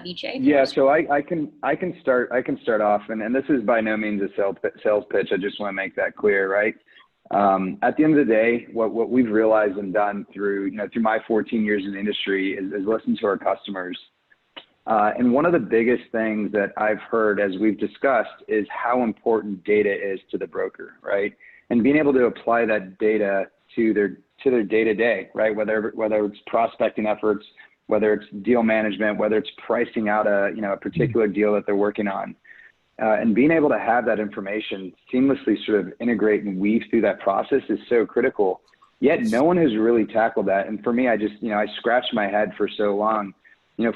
VJ? Yeah, so I can start off, and this is by no means a sales pitch. I just want to make that clear, right? At the end of the day, what we've realized and done through my 14 years in the industry is listen to our customers. And one of the biggest things that I've heard as we've discussed is how important data is to the broker, right? And being able to apply that data to their day-to-day, right? Whether it's prospecting efforts, whether it's deal management, whether it's pricing out a particular deal that they're working on. And being able to have that information seamlessly sort of integrate and weave through that process is so critical. Yet no one has really tackled that. And for me, I just, I scratched my head for so long.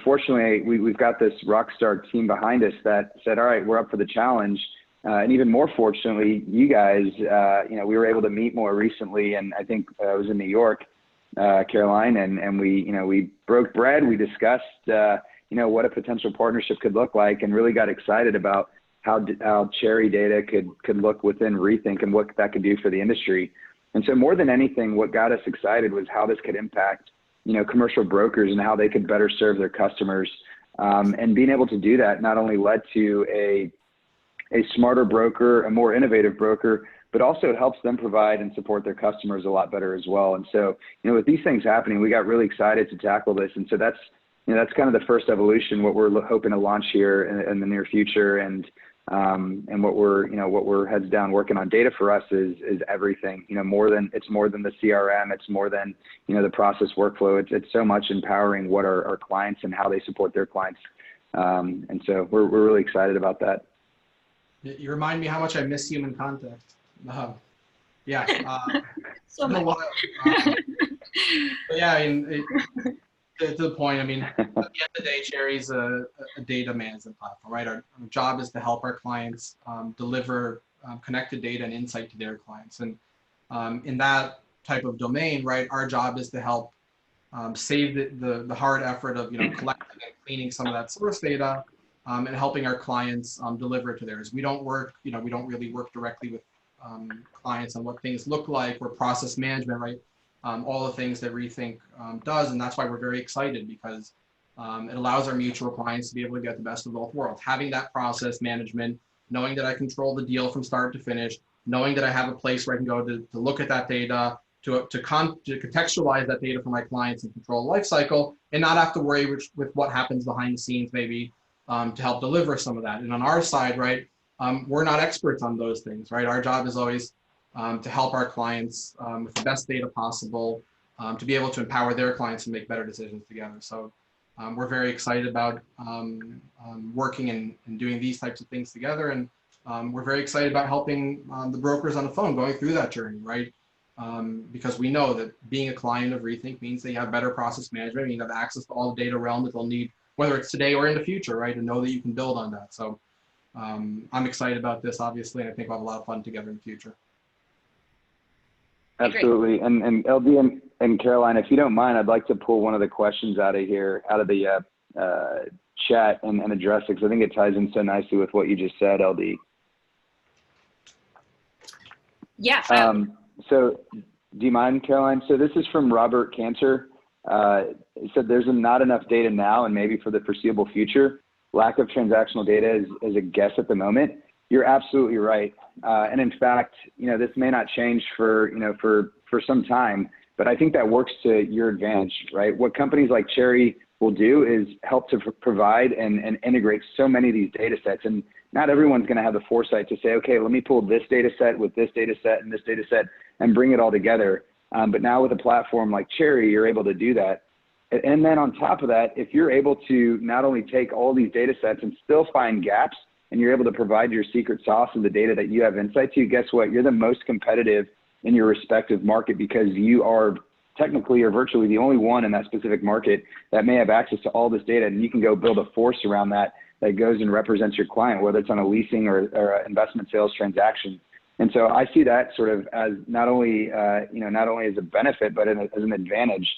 Fortunately, we've got this rock star team behind us that said, all right, we're up for the challenge. And even more fortunately, you guys, we were able to meet more recently. And I think I was in New York, Carolina, and we broke bread. We discussed, what a potential partnership could look like, and really got excited about how Cherre data could look within Rethink and what that could do for the industry. And so more than anything, what got us excited was how this could impact, commercial brokers and how they could better serve their customers. And being able to do that not only led to a smarter broker, a more innovative broker, but also it helps them provide and support their customers a lot better as well. And so, with these things happening, we got really excited to tackle this. And so that's kind of the first evolution, what we're hoping to launch here in the near future. And what we're heads down working on. Data for us is everything, it's more than the CRM. It's more than, the process workflow. It's so much empowering what our clients and how they support their clients. And so we're really excited about that. You remind me how much I miss human contact. Yeah. So it's been a while. But yeah, to the point, at the end of the day, Cherre's a data management platform, right? Our job is to help our clients deliver connected data and insight to their clients. And in that type of domain, right, our job is to help save the hard effort of, collecting and cleaning some of that source data and helping our clients deliver it to theirs. We don't really work directly with clients on what things look like, or process management, right? All the things that Rethink does, and that's why we're very excited, because it allows our mutual clients to be able to get the best of both worlds. Having that process management, knowing that I control the deal from start to finish, knowing that I have a place where I can go to look at that data, to contextualize that data for my clients and control the life cycle, and not have to worry with what happens behind the scenes, maybe to help deliver some of that. And on our side, right, we're not experts on those things, right? Our job is always to help our clients with the best data possible, to be able to empower their clients to make better decisions together. So we're very excited about working and doing these types of things together. And we're very excited about helping the brokers on the phone going through that journey, right? Because we know that being a client of Rethink means that you have better process management, and you have access to all the data realm that they'll need, whether it's today or in the future, right? And know that you can build on that. So I'm excited about this, obviously, and I think we'll have a lot of fun together in the future. Absolutely. And LB and Carolina, if you don't mind, I'd like to pull one of the questions out of the chat and address it, because I think it ties in so nicely with what you just said, LD. Yeah. So Do you mind, Caroline? So this is from Robert Cantor. He said there's not enough data now and maybe for the foreseeable future. Lack of transactional data is a guess at the moment. You're absolutely right. And in fact, this may not change for some time, but I think that works to your advantage, right? What companies like Cherre will do is help to provide and integrate so many of these data sets. And not everyone's going to have the foresight to say, okay, let me pull this data set with this data set and this data set and bring it all together. But now with a platform like Cherre, you're able to do that. And then on top of that, if you're able to not only take all these data sets and still find gaps, and you're able to provide your secret sauce of the data that you have insight to, guess what? You're the most competitive in your respective market because you are technically or virtually the only one in that specific market that may have access to all this data, and you can go build a force around that goes and represents your client, whether it's on a leasing or investment sales transaction. And so I see that sort of as not only as a benefit, but as an advantage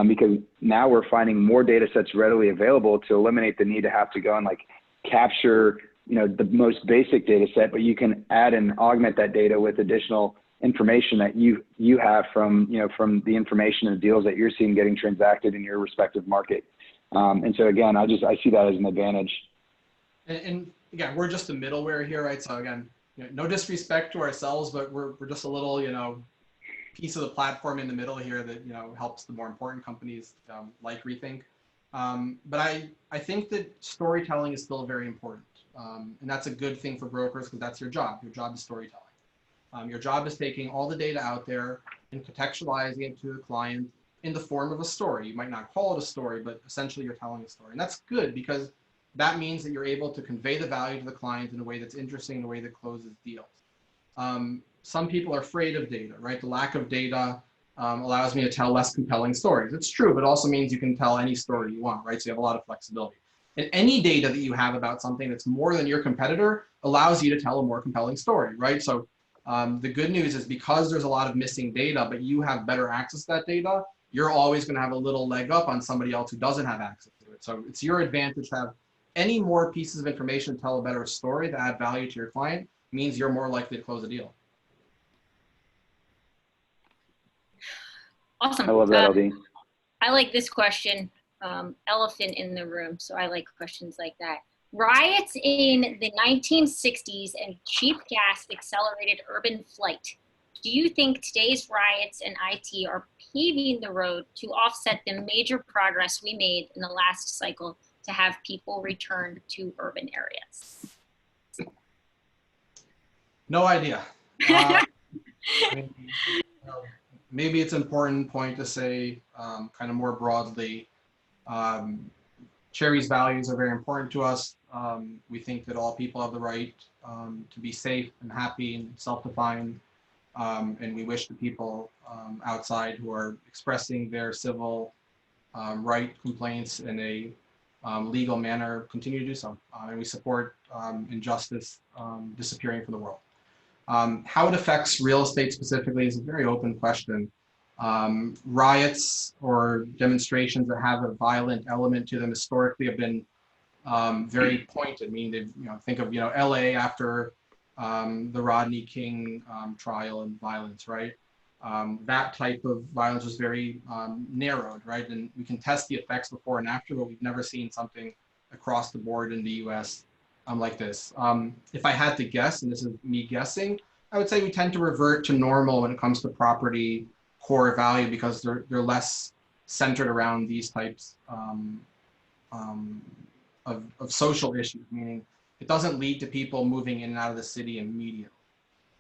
because now we're finding more data sets readily available to eliminate the need to have to go and capture the most basic data set, but you can add and augment that data with additional information that you have from the information and deals that you're seeing getting transacted in your respective market. And so again, I see that as an advantage. And again, we're just a middleware here, right? So again, no disrespect to ourselves, but we're just a little, piece of the platform in the middle here that, helps the more important companies like Rethink. But I think that storytelling is still very important. And that's a good thing for brokers because that's your job. Your job is storytelling. Your job is taking all the data out there and contextualizing it to the client in the form of a story. You might not call it a story, but essentially you're telling a story. And that's good because that means that you're able to convey the value to the client in a way that's interesting, in a way that closes deals. Some people are afraid of data, right? The lack of data allows me to tell less compelling stories. It's true, but it also means you can tell any story you want, right? So you have a lot of flexibility. And any data that you have about something that's more than your competitor allows you to tell a more compelling story, right? So the good news is because there's a lot of missing data, but you have better access to that data, you're always gonna have a little leg up on somebody else who doesn't have access to it. So it's your advantage to have any more pieces of information to tell a better story to add value to your client means you're more likely to close a deal. Awesome. I love that, LD. I like this question. Elephant in the room, so I like questions like that. Riots in the 1960s and cheap gas accelerated urban flight. Do you think today's riots and IT are paving the road to offset the major progress we made in the last cycle to have people return to urban areas? No idea. Maybe it's an important point to say kind of more broadly, Cherre's values are very important to us. We think that all people have the right to be safe and happy and self-defined. And we wish the people outside who are expressing their civil right complaints in a legal manner continue to do so. And we support injustice disappearing from the world. How it affects real estate specifically is a very open question. Riots or demonstrations that have a violent element to them historically have been very pointed. I mean, they've, think of, LA after the Rodney King trial and violence, right? That type of violence was very narrowed, right? And we can test the effects before and after, but we've never seen something across the board in the US like this. If I had to guess, and this is me guessing, I would say we tend to revert to normal when it comes to property core value because they're less centered around these types of social issues, meaning it doesn't lead to people moving in and out of the city immediately.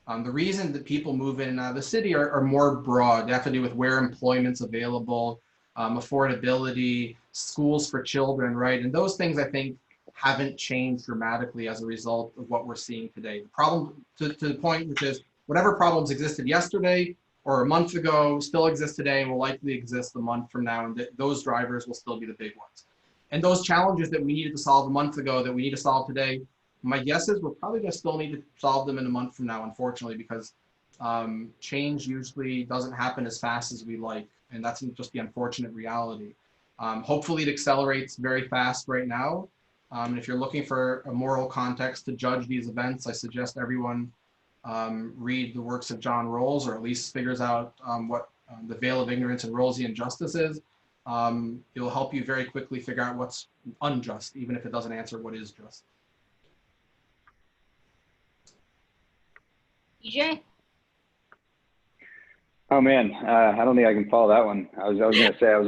The reason that people move in and out of the city are more broad. They have to do with where employment's available, affordability, schools for children, right? And those things, I think, haven't changed dramatically as a result of what we're seeing today. The problem, to the point, which is whatever problems existed yesterday or a month ago still exist today and will likely exist a month from now, and those drivers will still be the big ones. And those challenges that we needed to solve a month ago that we need to solve today, my guess is we're probably gonna still need to solve them in a month from now, unfortunately, because change usually doesn't happen as fast as we like, and that's just the unfortunate reality. Hopefully it accelerates very fast right now. And if you're looking for a moral context to judge these events, I suggest everyone read the works of John Rawls, or at least figures out what the veil of ignorance and Rawlsian justice is, it'll help you very quickly figure out what's unjust, even if it doesn't answer what is just. EJ? Oh man, I don't think I can follow that one. I was going to say I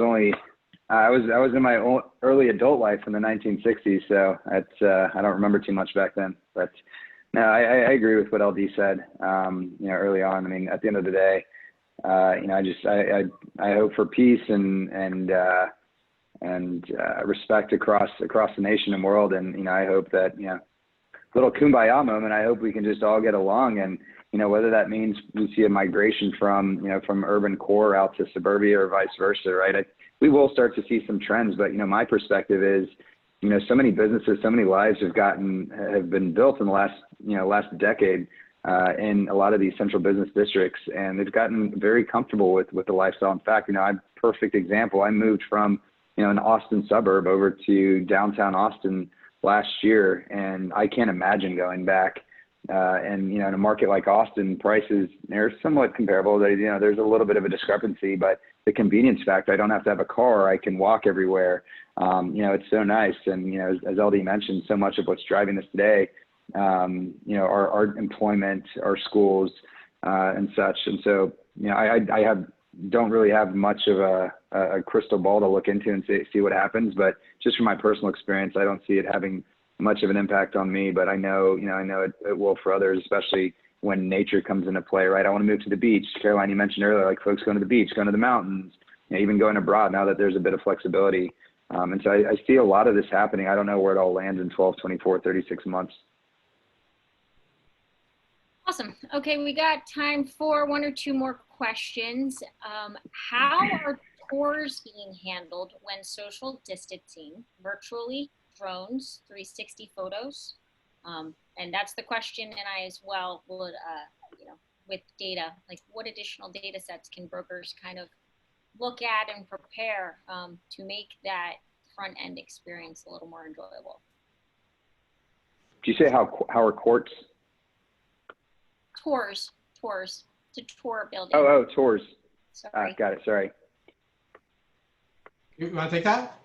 was in my early adult life in the 1960s, so that's I don't remember too much back then. But no, I agree with what LD said. Early on. I mean, at the end of the day, I hope for peace and respect across the nation and world, and I hope that little kumbaya moment. I hope we can just all get along, and whether that means we see a migration from urban core out to suburbia or vice versa, right? We will start to see some trends, but my perspective is, so many businesses, so many lives have been built in the last decade in a lot of these central business districts, and they've gotten very comfortable with the lifestyle. In fact, I'm a perfect example. I moved from an Austin suburb over to downtown Austin last year, and I can't imagine going back. And in a market like Austin, prices are somewhat comparable. There's a little bit of a discrepancy, but the convenience factor, I don't have to have a car. I can walk everywhere. It's so nice. And, as LD mentioned, so much of what's driving this today, our employment, our schools, and such. And so, I don't really have much of a crystal ball to look into and see what happens. But just from my personal experience, I don't see it having much of an impact on me, but I know it will for others, especially when nature comes into play, right? I want to move to the beach. Caroline, you mentioned earlier, like folks going to the beach, going to the mountains, even going abroad now that there's a bit of flexibility. And so I see a lot of this happening. I don't know where it all lands in 12, 24, 36 months. Awesome. Okay, we got time for one or two more questions. How are tours being handled when social distancing, virtually, drones, 360 photos? And that's the question, and I as well would, with data, like what additional data sets can brokers kind of look at and prepare to make that front end experience a little more enjoyable? Did you say how are courts? Tours, to tour a building. Oh, tours. Sorry. Got it, sorry. You want to take that?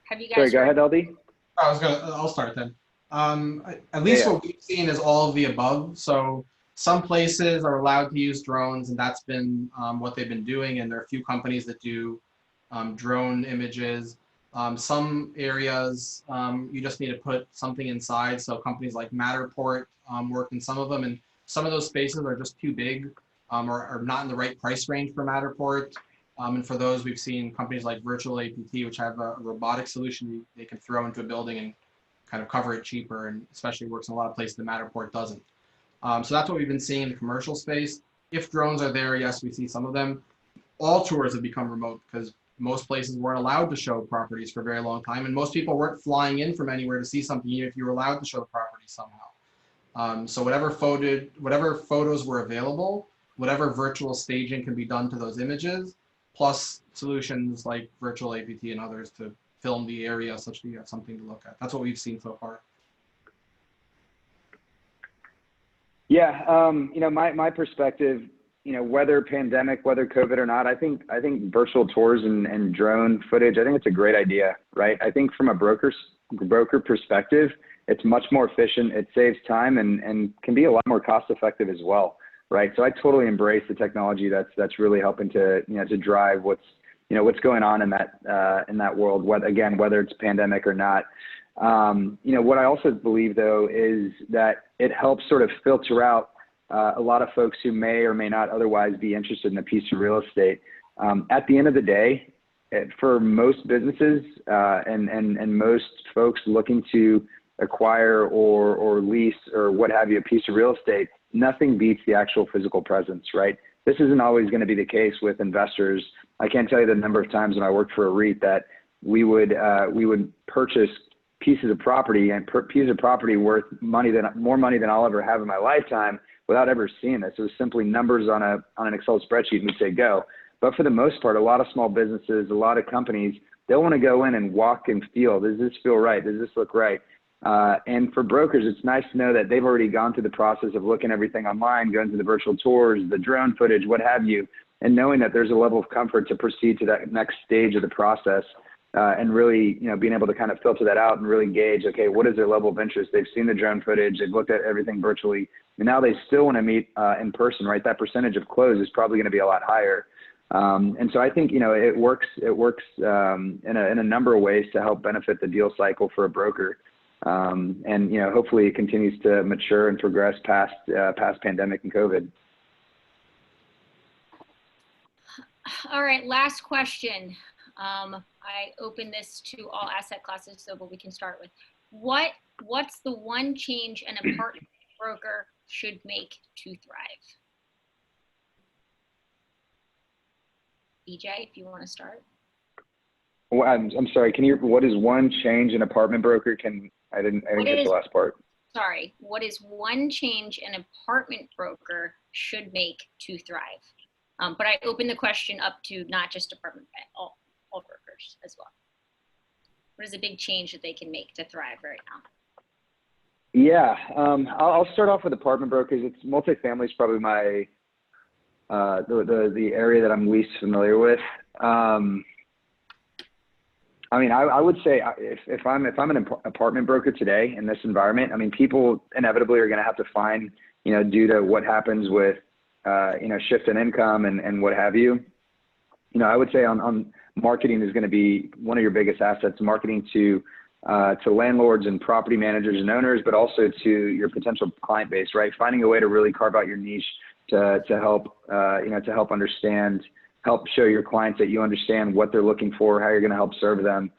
Have you guys Sorry, go ahead, LD. I'll start then. At least what we've seen is all of the above. So some places are allowed to use drones, and that's been what they've been doing. And there are a few companies that do drone images. Some areas you just need to put something inside. So companies like Matterport work in some of them, and some of those spaces are just too big or are not in the right price range for Matterport. And for those, we've seen companies like Virtual APT, which have a robotic solution they can throw into a building and kind of cover it cheaper, and especially works in a lot of places that Matterport doesn't. So that's what we've been seeing in the commercial space. If drones are there, yes, we see some of them. All tours have become remote because most places weren't allowed to show properties for a very long time, and most people weren't flying in from anywhere to see something, even if you were allowed to show the property somehow. So whatever photos were available, whatever virtual staging can be done to those images, plus solutions like Virtual APT and others to film the area such that you have something to look at. That's what we've seen so far. Yeah, my perspective, whether pandemic, whether COVID or not, I think virtual tours and drone footage, I think it's a great idea, right? I think from a broker perspective, it's much more efficient. It saves time and can be a lot more cost effective as well, right? So I totally embrace the technology that's really helping to drive what's going on in that world, whether it's pandemic or not. What I also believe though is that it helps sort of filter out a lot of folks who may or may not otherwise be interested in a piece of real estate. At the end of the day, for most businesses and most folks looking to acquire or lease or what have you, a piece of real estate, nothing beats the actual physical presence, right? This isn't always going to be the case with investors. I can't tell you the number of times when I worked for a REIT that we would purchase pieces of property worth more money than I'll ever have in my lifetime without ever seeing this. It was simply numbers on an Excel spreadsheet, and we'd say go. But for the most part, a lot of small businesses, a lot of companies, they'll want to go in and walk and feel, does this feel right? Does this look right? And for brokers, it's nice to know that they've already gone through the process of looking everything online, going through the virtual tours, the drone footage, what have you, and knowing that there's a level of comfort to proceed to that next stage of the process, and really, being able to kind of filter that out and really gauge, okay, what is their level of interest? They've seen the drone footage, they've looked at everything virtually, and now they still want to meet in person, right? That percentage of close is probably going to be a lot higher. And so I think, it works in a number of ways to help benefit the deal cycle for a broker. And hopefully it continues to mature and progress past pandemic and COVID. All right, last question. I open this to all asset classes, but we can start with what's the one change an apartment broker should make to thrive? BJ, if you want to start. Well, I'm sorry. What is one change an apartment broker can? I didn't get the last part. Sorry. What is one change an apartment broker should make to thrive? But I open the question up to not just apartment, all brokers as well. What is a big change that they can make to thrive right now? Yeah, I'll start off with apartment brokers. It's multifamily is probably my the area that I'm least familiar with. I would say if I'm an apartment broker today in this environment, people inevitably are going to have to find, due to what happens with, shift in income and what have you. I would say on marketing is going to be one of your biggest assets, marketing to landlords and property managers and owners, but also to your potential client base, right? Finding a way to really carve out your niche to help, to help show your clients that you understand what they're looking for, how you're going to help serve them.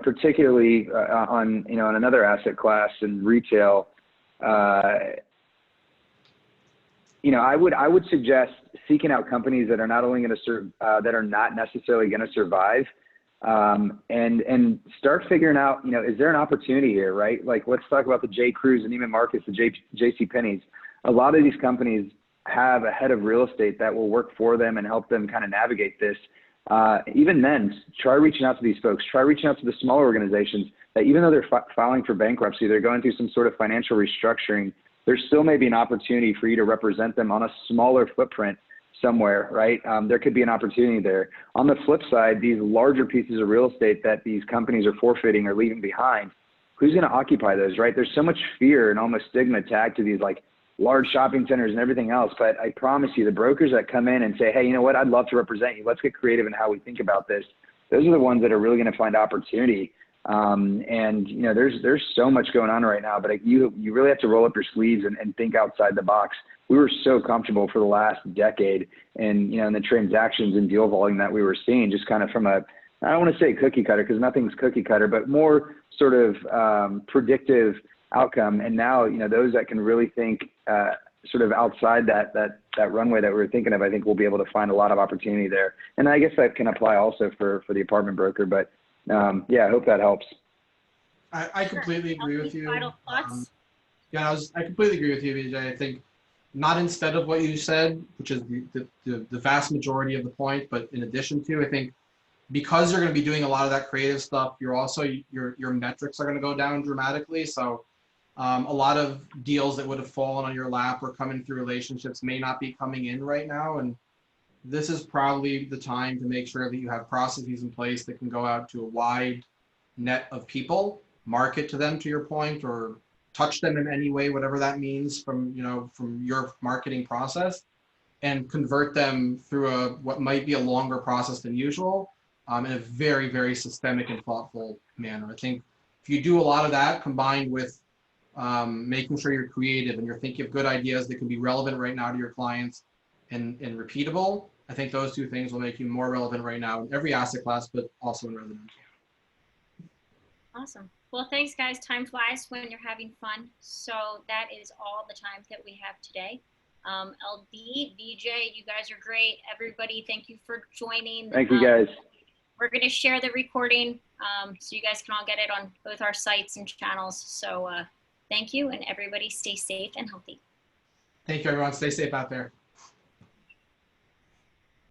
Particularly on another asset class in retail, I would suggest seeking out companies that are not only going to that are not necessarily going to survive, and start figuring out, is there an opportunity here, right? Like, let's talk about the J. Crews and Neiman Marcus, the J.C. Penney's. A lot of these companies have a head of real estate that will work for them and help them kind of navigate this. Even then, try reaching out to these folks. Try reaching out to the smaller organizations that, even though they're filing for bankruptcy, they're going through some sort of financial restructuring, there still may be an opportunity for you to represent them on a smaller footprint somewhere, right? There could be an opportunity there. On the flip side, these larger pieces of real estate that these companies are forfeiting or leaving behind, who's going to occupy those, right? There's so much fear and almost stigma tagged to these like large shopping centers and everything else. But I promise you, the brokers that come in and say, hey, you know what, I'd love to represent you. Let's get creative in how we think about this. Those are the ones that are really going to find opportunity. There's so much going on right now, but you really have to roll up your sleeves and think outside the box. We were so comfortable for the last decade and, in the transactions and deal volume that we were seeing, just kind of from I don't want to say cookie cutter, because nothing's cookie cutter, but more sort of predictive outcome. And now, those that can really think sort of outside that runway that we were thinking of, I think we'll be able to find a lot of opportunity there. And I guess that can apply also for the apartment broker, but I hope that helps. I completely agree with you. Final thoughts? I completely agree with you, Vijay. I think not instead of what you said, which is the vast majority of the point, but in addition to, I think because you're going to be doing a lot of that creative stuff, you're also, your metrics are going to go down dramatically. So a lot of deals that would have fallen on your lap or coming through relationships may not be coming in right now. And this is probably the time to make sure that you have processes in place that can go out to a wide net of people, market to them, to your point, or touch them in any way, whatever that means from your marketing process, and convert them through what might be a longer process than usual, in a very, very systemic and thoughtful manner. I think if you do a lot of that combined with making sure you're creative and you're thinking of good ideas that can be relevant right now to your clients and repeatable, I think those two things will make you more relevant right now in every asset class, but also in residential. Awesome. Well, thanks, guys. Time flies when you're having fun. So that is all the time that we have today. LD, VJ, you guys are great. Everybody, thank you for joining. Thank you, guys. We're going to share the recording so you guys can all get it on both our sites and channels. So thank you, and everybody stay safe and healthy. Thank you, everyone. Stay safe out there.